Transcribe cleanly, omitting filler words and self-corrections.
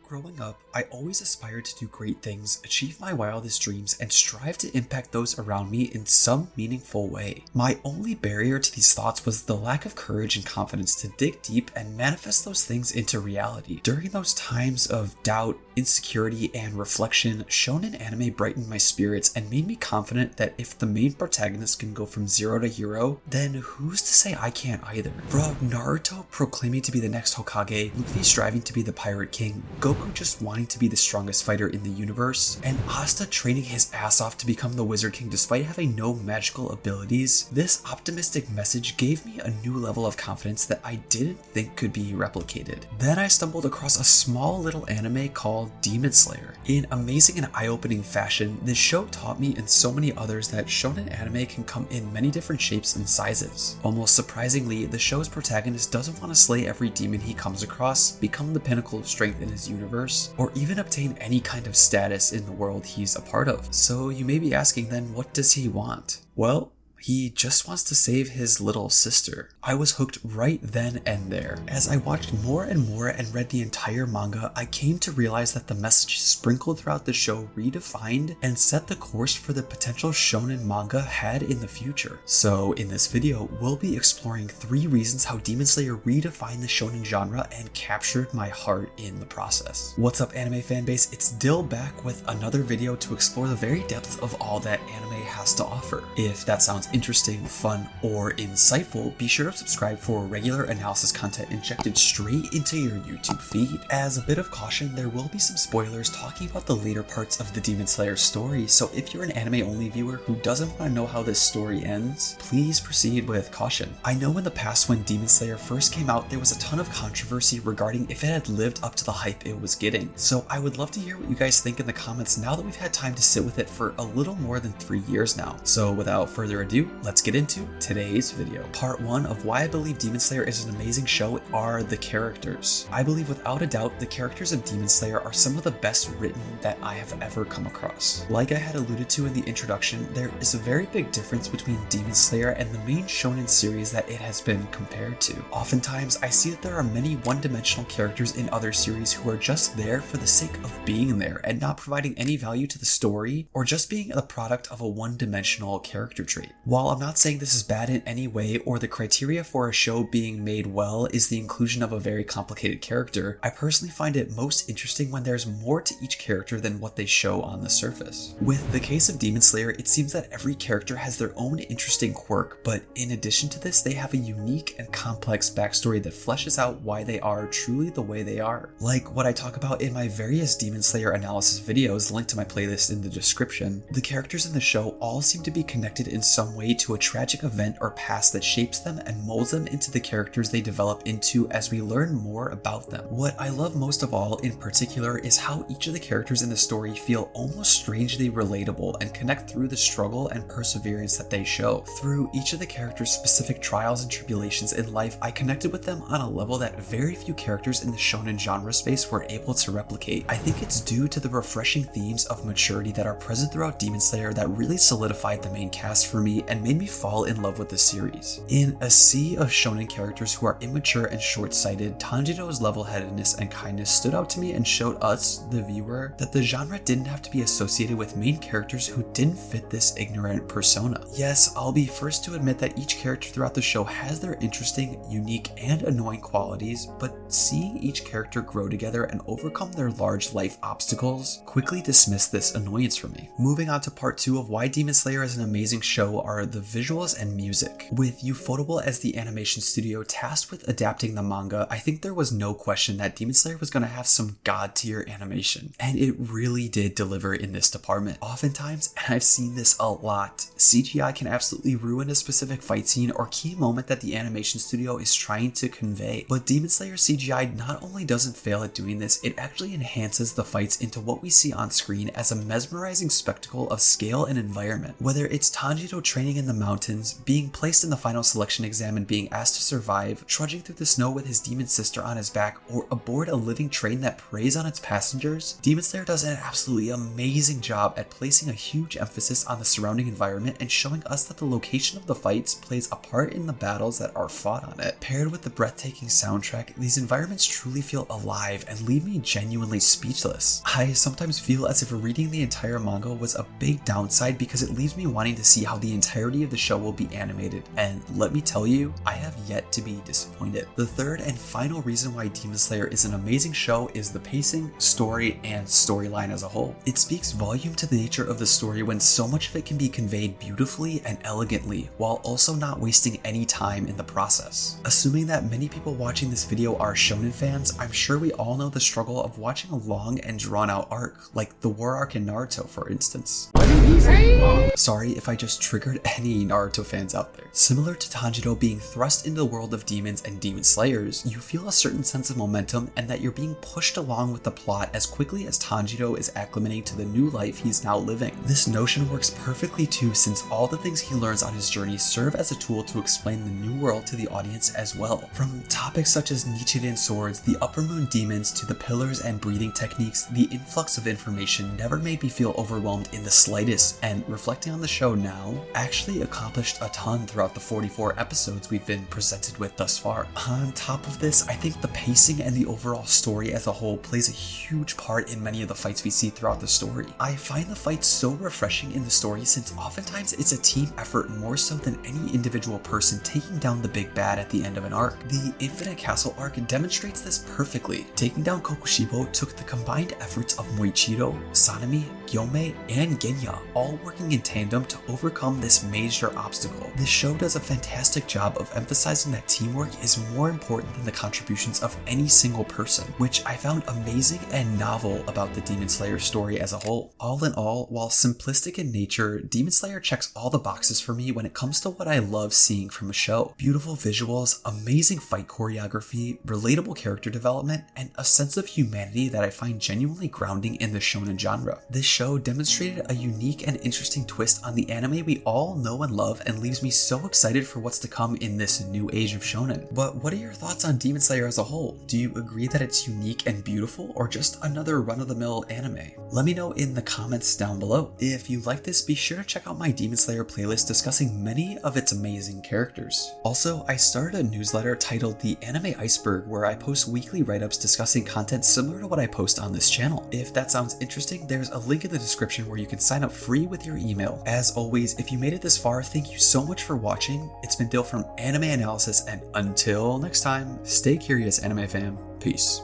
growing up, I always aspired to do great things, achieve my wildest dreams, and strive to impact those around me in some meaningful way. My only barrier to these thoughts was the lack of courage and confidence to dig deep and manifest those things into reality. During those times of doubt, insecurity, and reflection, shonen anime brightened my spirits and made me confident that if the main protagonist can go from zero to hero, then who's to say I can't either? From Naruto proclaiming to be the next Hokage, Luffy striving to be the Pirate King, Goku just wanting to be the strongest fighter in the universe, and Asta training his ass off to become the Wizard King despite having no magical abilities, this optimistic message gave me a new level of confidence that I didn't think could be replicated. Then I stumbled across a small little anime called Demon Slayer. In amazing and eye-opening fashion, this show taught me and so many others that shonen anime can come in many different shapes and sizes. Almost surprisingly, the show's protagonist doesn't want to slay every demon he comes across, become the pinnacle of strength in his universe, or even obtain any kind of status in the world he's a part of. So you may be asking then, what does he want? Well, he just wants to save his little sister. I was hooked right then and there. As I watched more and more and read the entire manga, I came to realize that the messages sprinkled throughout the show redefined and set the course for the potential shonen manga had in the future. So in this video, we'll be exploring 3 reasons how Demon Slayer redefined the shonen genre and captured my heart in the process. What's up, anime fanbase? It's Dill back with another video to explore the very depths of all that anime has to offer. If that sounds interesting, fun, or insightful, be sure to subscribe for regular analysis content injected straight into your YouTube feed. As a bit of caution, there will be some spoilers talking about the later parts of the Demon Slayer story, so if you're an anime-only viewer who doesn't want to know how this story ends, please proceed with caution. I know in the past when Demon Slayer first came out, there was a ton of controversy regarding if it had lived up to the hype it was getting, so I would love to hear what you guys think in the comments now that we've had time to sit with it for a little more than 3 years now. So without further ado, let's get into today's video. Part 1 of why I believe Demon Slayer is an amazing show are the characters. I believe without a doubt the characters of Demon Slayer are some of the best written that I have ever come across. Like I had alluded to in the introduction, there is a very big difference between Demon Slayer and the main shonen series that it has been compared to. Oftentimes I see that there are many one-dimensional characters in other series who are just there for the sake of being there and not providing any value to the story or just being the product of a one-dimensional character trait. While I'm not saying this is bad in any way or the criteria for a show being made well is the inclusion of a very complicated character, I personally find it most interesting when there's more to each character than what they show on the surface. With the case of Demon Slayer, it seems that every character has their own interesting quirk, but in addition to this, they have a unique and complex backstory that fleshes out why they are truly the way they are. Like what I talk about in my various Demon Slayer analysis videos linked to my playlist in the description, the characters in the show all seem to be connected in some way to a tragic event or past that shapes them and molds them into the characters they develop into as we learn more about them. What I love most of all in particular is how each of the characters in the story feel almost strangely relatable and connect through the struggle and perseverance that they show. Through each of the characters' specific trials and tribulations in life, I connected with them on a level that very few characters in the shonen genre space were able to replicate. I think it's due to the refreshing themes of maturity that are present throughout Demon Slayer that really solidified the main cast for me and made me fall in love with the series. In a sea of shonen characters who are immature and short-sighted, Tanjiro's level-headedness and kindness stood out to me and showed us, the viewer, that the genre didn't have to be associated with main characters who didn't fit this ignorant persona. Yes, I'll be first to admit that each character throughout the show has their interesting, unique, and annoying qualities, but seeing each character grow together and overcome their large life obstacles quickly dismissed this annoyance for me. Moving on to part 2 of why Demon Slayer is an amazing show are the visuals and music. With Ufotable as the animation studio tasked with adapting the manga, I think there was no question that Demon Slayer was going to have some god-tier animation, and it really did deliver in this department. Oftentimes, and I've seen this a lot, CGI can absolutely ruin a specific fight scene or key moment that the animation studio is trying to convey, but Demon Slayer CGI not only doesn't fail at doing this, it actually enhances the fights into what we see on screen as a mesmerizing spectacle of scale and environment. Whether it's Tanjiro training in the mountains, being placed in the final selection exam and being asked to survive, trudging through the snow with his demon sister on his back, or aboard a living train that preys on its passengers, Demon Slayer does an absolutely amazing job at placing a huge emphasis on the surrounding environment and showing us that the location of the fights plays a part in the battles that are fought on it. Paired with the breathtaking soundtrack, these environments truly feel alive and leave me genuinely speechless. I sometimes feel as if reading the entire manga was a big downside because it leaves me wanting to see how the entirety of the show will be animated, and let me tell you, I have yet to be disappointed. The third and final reason why Demon Slayer is an amazing show is the pacing, story, and storyline as a whole. It speaks volume to the nature of the story when so much of it can be conveyed beautifully and elegantly, while also not wasting any time in the process. Assuming that many people watching this video are shonen fans, I'm sure we all know the struggle of watching a long and drawn out arc, like the war arc in Naruto for instance. Sorry if I just triggered any Naruto fans out there. Similar to Tanjiro being thrust into the world of demons and demon slayers, you feel a certain sense of momentum and that you're being pushed along with the plot as quickly as Tanjiro is acclimating to the new life he's now living. This notion works perfectly too, since all the things he learns on his journey serve as a tool to explain the new world to the audience as well. From topics such as Nichiren swords, the upper moon demons, to the pillars and breathing techniques, the influx of information never made me feel overwhelmed in the slightest, and reflecting on the show now, actually accomplished a ton throughout the 44 episodes we've been presented with thus far. On top of this, I think the pacing and the overall story as a whole plays a huge part in many of the fights we see throughout the story. I find the fights so refreshing in the story since oftentimes it's a team effort more so than any individual person taking down the big bad at the end of an arc. The Infinite Castle arc demonstrates this perfectly. Taking down Kokushibo took the combined efforts of Moichiro, Sanemi, Gyome, and Genya, all working in tandem to overcome this major obstacle. This show does a fantastic job of emphasizing that teamwork is more important than the contributions of any single person, which I found amazing and novel about the Demon Slayer story as a whole. All in all, while simplistic in nature, Demon Slayer checks all the boxes for me when it comes to what I love seeing from a show. Beautiful visuals, amazing fight choreography, relatable character development, and a sense of humanity that I find genuinely grounding in the shonen genre. This show demonstrated a unique and interesting twist on the anime we all know and love and leaves me so excited for what's to come in this new age of shonen. But what are your thoughts on Demon Slayer as a whole? Do you agree that it's unique and beautiful, or just another run-of-the-mill anime? Let me know in the comments down below. If you like this, be sure to check out my Demon Slayer playlist discussing many of its amazing characters. Also, I started a newsletter titled The Anime Iceberg where I post weekly write-ups discussing content similar to what I post on this channel. If that sounds interesting, there's a link in the description where you can sign up free with your email. As always, if you made it this far, thank you so much for watching. It's been Dil from Anime Analysis, and until next time, stay curious, anime fam. Peace.